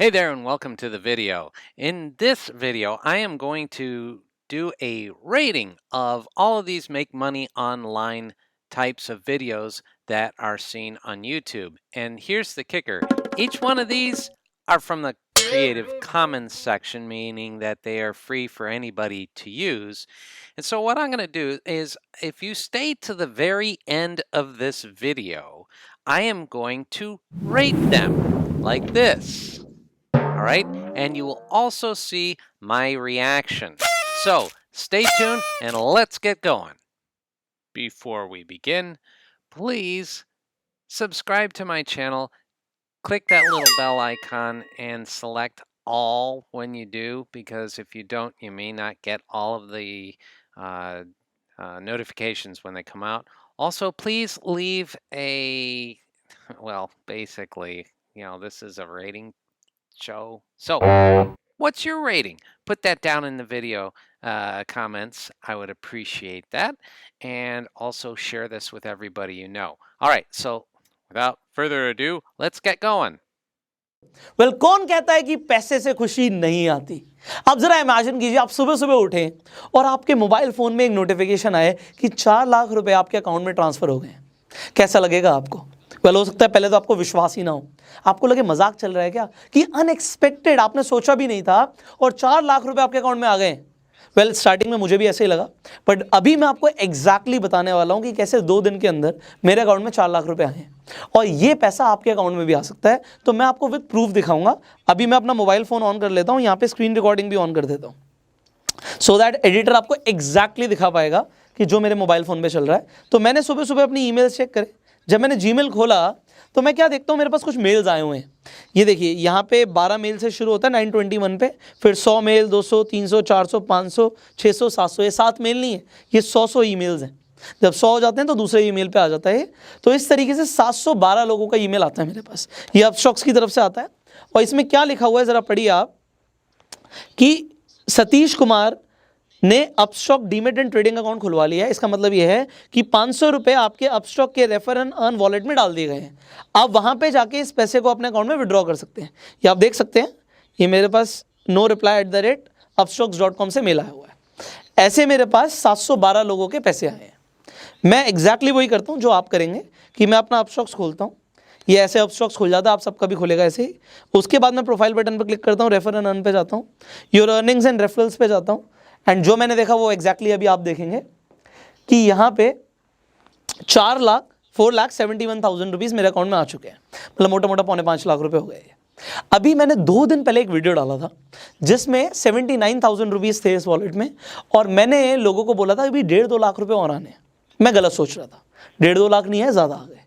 Hey there and welcome to the video. In this video, I am going to do a rating of all of these make money online types of videos that are seen on YouTube. And here's the kicker. Each one of these are from the Creative Commons section, meaning that they are free for anybody to use. And so what I'm going to do is, if you stay to the very end of this video, I am going to rate them like this. All right, and you will also see my reaction. So stay tuned and let's get going. Before we begin, please subscribe to my channel, click that little bell icon and select all when you do, because if you don't, you may not get all of the notifications when they come out. Also, please leave a, well, basically, this is a rating show. So, what's your rating? Put that down in the video comments. I would appreciate that. And also share this with everybody you know. All right, so without further ado, let's get going. Well कौन कहता है कि पैसे से खुशी नहीं आती। आप जरा इमेजिन कीजिए, आप सुबह सुबह उठें और आपके मोबाइल फोन में एक नोटिफिकेशन आए कि 4 लाख रुपए आपके अकाउंट में ट्रांसफर हो गए। कैसा लगेगा आपको? वेल हो सकता है पहले तो आपको विश्वास ही ना हो, आपको लगे मजाक चल रहा है क्या, कि अनएक्सपेक्टेड, आपने सोचा भी नहीं था और 4 लाख रुपए आपके अकाउंट में आ गए। वेल स्टार्टिंग में मुझे भी ऐसे ही लगा, बट अभी मैं आपको एग्जैक्टली बताने वाला हूं कि कैसे 2 दिन के अंदर मेरे अकाउंट में 4 लाख रुपए आए हैं और ये पैसा आपके अकाउंट में भी आ सकता है। तो मैं आपको विद प्रूफ दिखाऊंगा। अभी मैं अपना मोबाइल फोन ऑन कर लेता हूं, यहां पे स्क्रीन रिकॉर्डिंग भी ऑन कर देता हूं सो दैट एडिटर आपको एग्जैक्टली दिखा पाएगा कि जो मेरे मोबाइल फोन पे चल रहा है। तो मैंने सुबह सुबह अपनी ईमेल चेक करे, जब मैंने जीमेल खोला तो मैं क्या देखता हूँ, मेरे पास कुछ मेल्स आए हुए हैं। ये देखिए, यहाँ पे 12 मेल से शुरू होता है 921 पे, फिर 100 मेल, 200, 300, 400, 500, 600, 700। ये 7 मेल नहीं है, ये 100 ईमेल्स हैं। जब 100 हो जाते हैं तो दूसरे ईमेल पे आ जाता है। तो इस तरीके से 712 लोगों का ईमेल आता है मेरे पास। ये अपस्टॉक्स की तरफ से आता है और इसमें क्या लिखा हुआ है ज़रा पढ़िए आप, कि सतीश कुमार ने Upstox demat and trading account खुलवा लिया है। इसका मतलब यह है कि 500 रुपये आपके अपस्टॉक के रेफर एंड अर्न वॉलेट में डाल दिए गए हैं। आप वहां पे जाके इस पैसे को अपने अकाउंट में विड्रॉ कर सकते हैं। ये आप देख सकते हैं, ये मेरे पास no_reply@upstocks.com से मेल आया हुआ है। ऐसे मेरे पास 712 लोगों के पैसे आए हैं। मैं एग्जैक्टली वही करता हूँ जो आप करेंगे, कि मैं अपना अपस्टॉक्स खोलता हूँ, ये ऐसे अपस्टॉक्स खुल जाता है, आप सबका भी खुलेगा ऐसे ही। उसके बाद मैं प्रोफाइल बटन पर क्लिक करता हूँ, रेफर एंड अर्न पे जाता हूँ, योर अर्निंग्स एंड रेफरल्स पे जाता हूँ, एंड जो मैंने देखा वो एग्जैक्टली अभी आप देखेंगे कि यहाँ पे 4,71,000 रुपीज़ मेरे अकाउंट में आ चुके हैं। मतलब मोटा मोटा 5.25 लाख रुपए हो गए। अभी मैंने 2 दिन पहले एक वीडियो डाला था जिसमें 79,000 रुपीज़ थे इस वॉलेट में, और मैंने लोगों को बोला था अभी 1.5-2 लाख रुपए और आने हैं। मैं गलत सोच रहा था, 1.5-2 लाख नहीं है, ज़्यादा आ गए।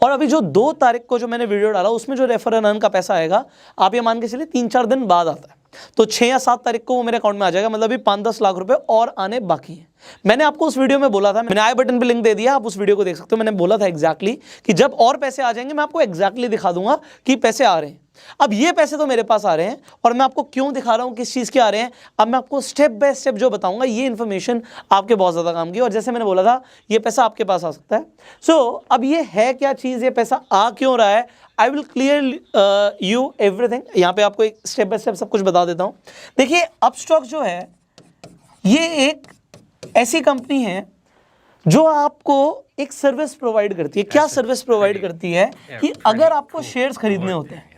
और अभी जो 2 तारीख को जो मैंने वीडियो डाला उसमें जो रेफर एंड अर्न का पैसा आएगा, आप ये मान के चलिए 3-4 दिन बाद आता है, तो 6 या 7 तारीख को वो मेरे अकाउंट में आ जाएगा। मतलब अभी 5-10 लाख रुपए और आने बाकी हैं। मैंने आपको उस वीडियो में बोला था, मैंने आई बटन पे लिंक दे दिया, आप उस वीडियो को देख सकते हो। मैंने बोला था एग्जैक्टली कि जब और पैसे आ जाएंगे मैं आपको एग्जैक्टली दिखा दूंगा कि पैसे आ रहे हैं। अब ये पैसे तो मेरे पास आ रहे हैं, और मैं आपको क्यों दिखा रहा हूं, किस चीज़ के आ रहे हैं, अब मैं आपको स्टेप बाय स्टेप जो बताऊंगा, ये इन्फॉर्मेशन आपके बहुत ज़्यादा काम की। और जैसे मैंने बोला था, ये पैसा आपके पास आ सकता है। सो अब ये है क्या चीज़, ये पैसा आ क्यों रहा है, I will clear you everything. यहाँ पे आपको एक स्टेप बाय स्टेप सब कुछ बता देता हूँ। देखिए, अपस्टॉक जो है ये एक ऐसी कंपनी है जो आपको एक सर्विस प्रोवाइड करती है। क्या सर्विस प्रोवाइड करती है, कि अगर आपको शेयर्स खरीदने होते हैं,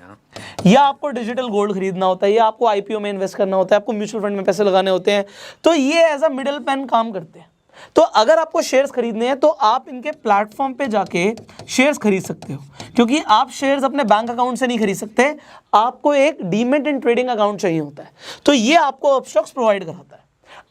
या आपको डिजिटल गोल्ड खरीदना होता है, या आपको आईपीओ में इन्वेस्ट करना होता है, आपको म्यूचुअल फंड में पैसे लगाने होते हैं, तो ये एज अ मिडिल मैन काम करते हैं। तो अगर आपको शेयर्स खरीदने हैं तो आप इनके प्लेटफॉर्म पे जाके शेयर्स खरीद सकते हो, क्योंकि आप शेयर्स अपने बैंक अकाउंट से नहीं खरीद सकते, आपको एक डीमेट एंड ट्रेडिंग अकाउंट चाहिए होता है। तो ये आपको अपस्टॉक्स प्रोवाइड कराता है।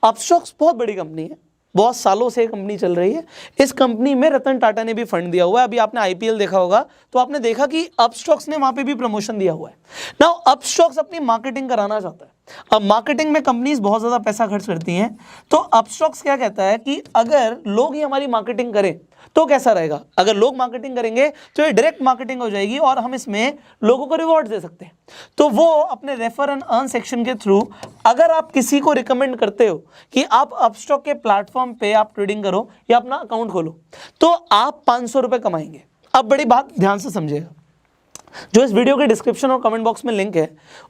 अपस्टॉक्स बहुत बड़ी कंपनी है, बहुत सालों से कंपनी चल रही है। इस कंपनी में रतन टाटा ने भी फंड दिया हुआ है। अभी आपने आईपीएल देखा होगा तो आपने देखा कि अपस्टॉक्स ने वहां पे भी प्रमोशन दिया हुआ है। नाउ अपस्टॉक्स अपनी मार्केटिंग कराना चाहता है। अब मार्केटिंग में कंपनीज बहुत ज़्यादा पैसा खर्च करती हैं, तो अपस्टॉक्स क्या कहता है कि अगर लोग ही हमारी मार्केटिंग करें तो कैसा रहेगा। अगर लोग मार्केटिंग करेंगे तो ये डायरेक्ट मार्केटिंग हो जाएगी और हम इसमें लोगों को रिवॉर्ड दे सकते हैं। तो वो अपने रेफर एंड अर्न सेक्शन के थ्रू, अगर आप किसी को रिकमेंड करते हो कि आप अपस्टॉक के प्लेटफॉर्म पे आप ट्रेडिंग करो या अपना अकाउंट खोलो, तो आप 500 रुपये कमाएंगे। अब बड़ी बात ध्यान से समझिएगा, जो इस वीडियो के डिस्क्रिप्शन और कमेंट बॉक्स में लिंक है,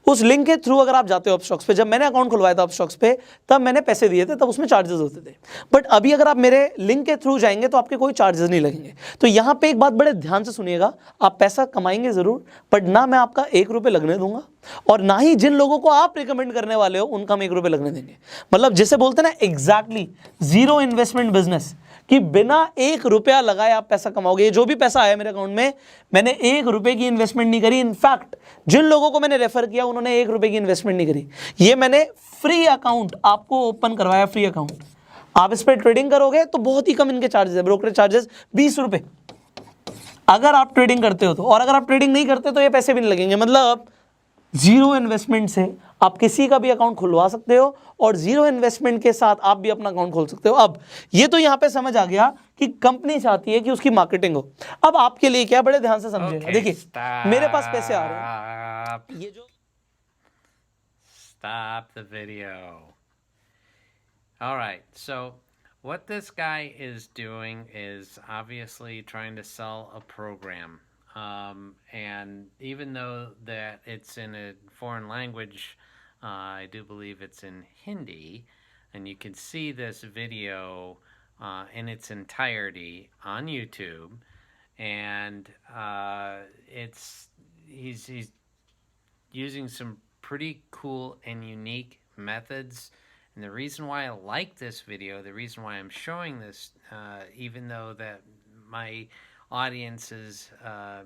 उस लिंक के थ्रू अगर आप जाते हो अपस्टॉक्स पे, जब मैंने अकाउंट खुलवाया था अपस्टॉक्स पे तब मैंने पैसे दिए थे, तब उसमें चार्जेस होते थे। बट अभी अगर आप मेरे लिंक के थ्रू जाएंगे तो आपके कोई चार्जेस नहीं लगेंगे। तो यहाँ पे एक बात बड़े ध्यान से सुनिएगा, आप पैसा कमाएंगे ज़रूर, बट ना मैं आपका 1 रुपये लगने दूंगा और ना ही जिन लोगों को आप रिकमेंड करने वाले हो उनका हम 1 रुपये लगने देंगे। मतलब जिसे बोलते हैं ना एग्जैक्टली जीरो इन्वेस्टमेंट बिजनेस, कि बिना 1 रुपया लगाए आप पैसा कमाओगे। ये जो भी पैसा आया मेरे अकाउंट में, मैंने 1 रुपये की इन्वेस्टमेंट नहीं करी। इनफैक्ट जिन लोगों को मैंने रेफर किया उन्होंने 1 रुपये की इन्वेस्टमेंट नहीं करी। ये मैंने फ्री अकाउंट आपको ओपन करवाया, फ्री अकाउंट। आप इस पर ट्रेडिंग करोगे तो बहुत ही कम इनके चार्जेस है, ब्रोकरेज चार्जेस 20 रुपये अगर आप ट्रेडिंग करते हो तो, और अगर आप ट्रेडिंग नहीं करते तो ये पैसे भी नहीं लगेंगे। मतलब जीरो इन्वेस्टमेंट से आप किसी का भी अकाउंट खुलवा सकते हो और जीरो इन्वेस्टमेंट के साथ आप भी अपना अकाउंट खोल सकते हो। अब ये तो यहां पे समझ आ गया कि कंपनी चाहती है कि उसकी मार्केटिंग हो। अब आपके लिए क्या, बड़े ध्यान से समझिएगा। देखिए मेरे पास पैसे आ रहे हैं, ये जो Stop the video. All right, so what this guy is doing is obviously trying to sell a program. And even though that it's in a foreign language, I do believe it's in Hindi, and you can see this video in its entirety on YouTube. And he's using some pretty cool and unique methods. And the reason why I like this video, the reason why I'm showing this, even though that my audience is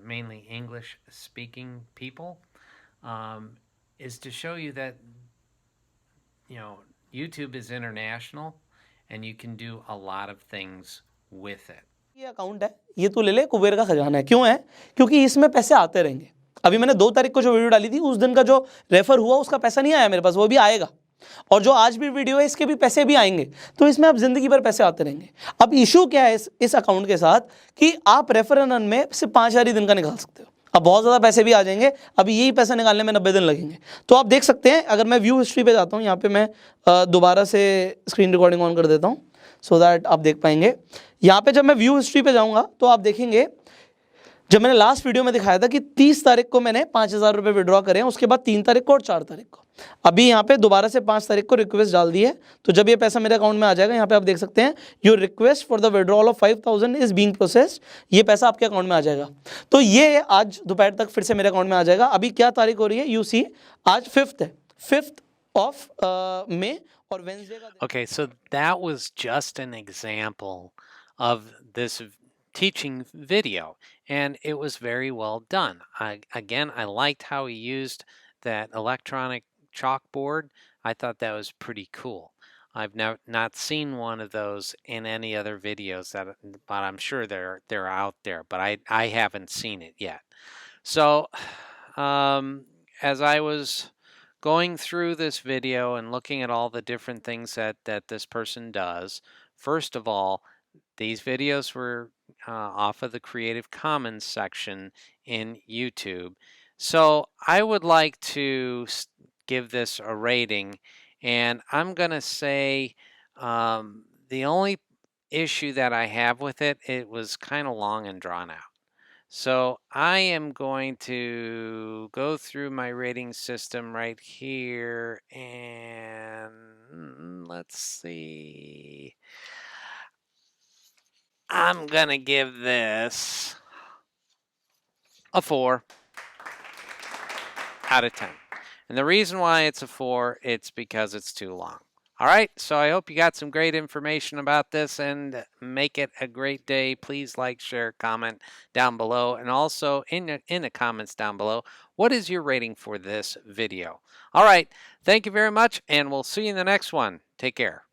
mainly English-speaking people, is to show you that, you know, YouTube is international and you can do a lot of things with it. ये account है, ये तो ले ले, कुबेर का खजाना है। क्यों है? क्योंकि इसमें पैसे आते रहेंगे। अभी मैंने 2 तारीख को जो वीडियो डाली थी, उस दिन का जो रेफर हुआ उसका पैसा नहीं आया मेरे पास, वो भी आएगा। और जो आज भी वीडियो है इसके भी पैसे भी आएंगे। तो इसमें अब जिंदगी भर पैसे आते रहेंगे। अब इशू क्या है इस अकाउंट के साथ, कि आप रेफर एंड अर्न में सिर्फ 5000 ही दिन का निकाल सकते हो। अब बहुत ज़्यादा पैसे भी आ जाएंगे, अभी यही पैसा निकालने में 90 दिन लगेंगे। तो आप देख सकते हैं, अगर मैं व्यू हिस्ट्री पे जाता हूँ, यहाँ पे मैं दोबारा से स्क्रीन रिकॉर्डिंग ऑन कर देता हूँ सो दैट आप देख पाएंगे। यहाँ पे जब मैं व्यू हिस्ट्री पे जाऊँगा तो आप देखेंगे, जब मैंने लास्ट वीडियो में दिखाया था कि 30 तारीख को मैंने 5000 रुपये विड्रॉ करे हैं, उसके बाद 3 तारीख को और 4 तारीख को। अभी यहाँ पे दोबारा से 5 तारीख को रिक्वेस्ट डाल दी है। तो जब ये पैसा मेरे अकाउंट में आ जाएगा, यहाँ पे आप देख सकते हैं, your request for the withdrawal of 5000 is being processed. ये पैसा आपके अकाउंट में आ जाएगा। तो ये आज दोपहर तक फिर से मेरे अकाउंट में आ जाएगा। अभी क्या तारीख हो रही है, यू सी आज 5th है, 5th ऑफ May और वेंसडे का। Okay, so that was just an example of this teaching video, and it was very well done. I liked how he used that electronic chalkboard. I thought that was pretty cool. I've not seen one of those in any other videos, but I'm sure they're out there, but I haven't seen it yet. So as I was going through this video and looking at all the different things that this person does, first of all, these videos were off of the Creative Commons section in YouTube. So I would like to give this a rating, and I'm going to say the only issue that I have with it, it was kind of long and drawn out. So I am going to go through my rating system right here, and let's see. I'm going to give this a 4 out of 10. And the reason why it's a 4, it's because it's too long. All right, so I hope you got some great information about this, and make it a great day. Please like, share, comment down below, and also in the comments down below, what is your rating for this video? All right, thank you very much, and we'll see you in the next one. Take care.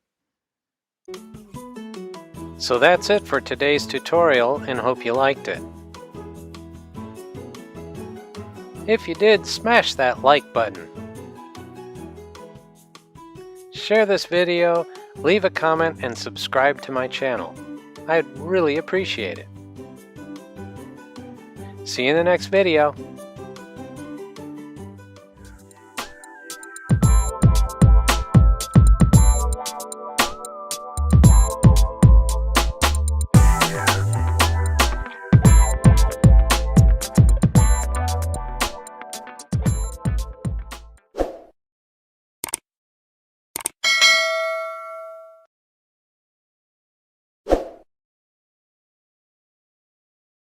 So that's it for today's tutorial, and hope you liked it. If you did, smash that like button. Share this video, leave a comment, and subscribe to my channel. I'd really appreciate it. See you in the next video.